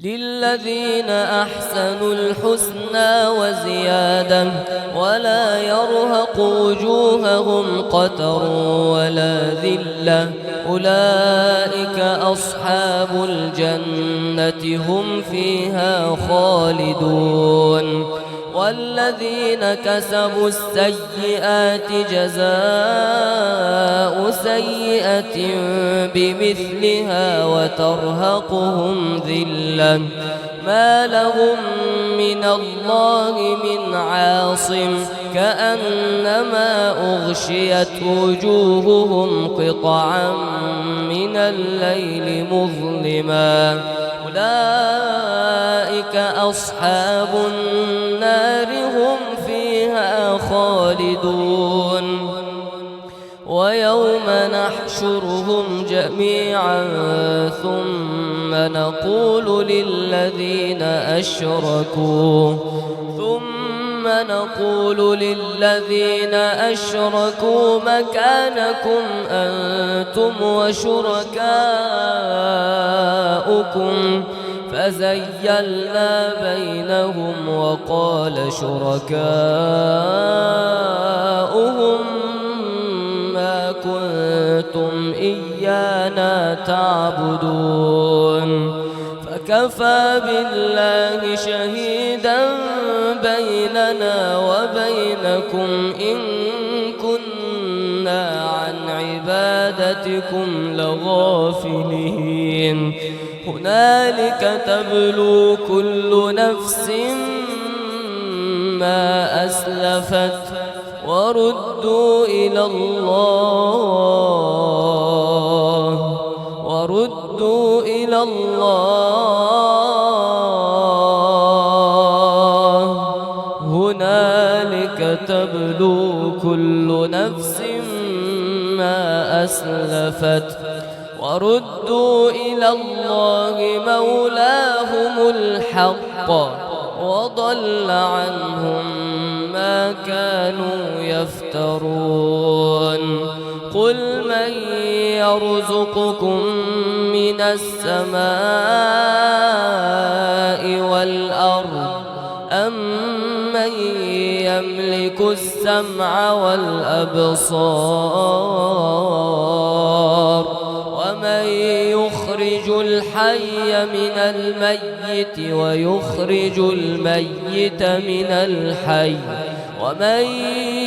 للذين أحسنوا الحسنى وزيادة ولا يرهق وجوههم قتر ولا ذلة أولئك أصحاب الجنة هم فيها خالدون والذين كسبوا السيئات جزاء سيئة بمثلها وترهقهم ذلة ما لهم من الله من عاصم كأنما أغشيت وجوههم قطعا من الليل مظلما أولئك أصحاب النار هم فيها خالدون ويوم نحشرهم جميعا ثم نقول للذين أشركوا مكانكم أنتم وشركاؤكم فزيلنا بينهم وقال شركاؤهم ما كنتم إيانا تعبدون فكفى بالله شهيدا بيننا وبينكم إن كنا عن عبادتكم لغافلين هنالك تبلو كل نفس ما أسلفت وردوا إلى الله هنالك تبلو كل نفس ما أسلفت وردوا إلى الله مولاهم الحق وضل عنهم ما كانوا يفترون قل من يرزقكم من السماء والأرض أم من يملك السمع والأبصار ومن يخرج الحي من الميت ويخرج الميت من الحي ومن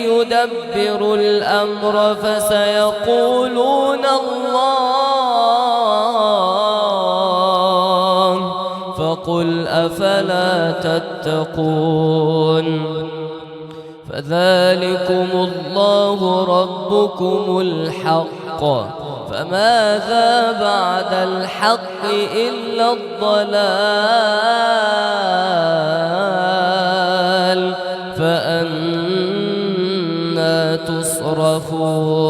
يدبر الأمر فسيقولون الله فقل أفلا تتقون فذلكم الله ربكم الحق فماذا بعد الحق إلا الضلال فأنى تصرفون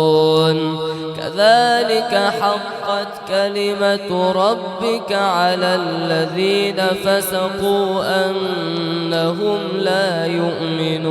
كذلك حقت كلمة ربك على الذين فسقوا أنهم لا يؤمنون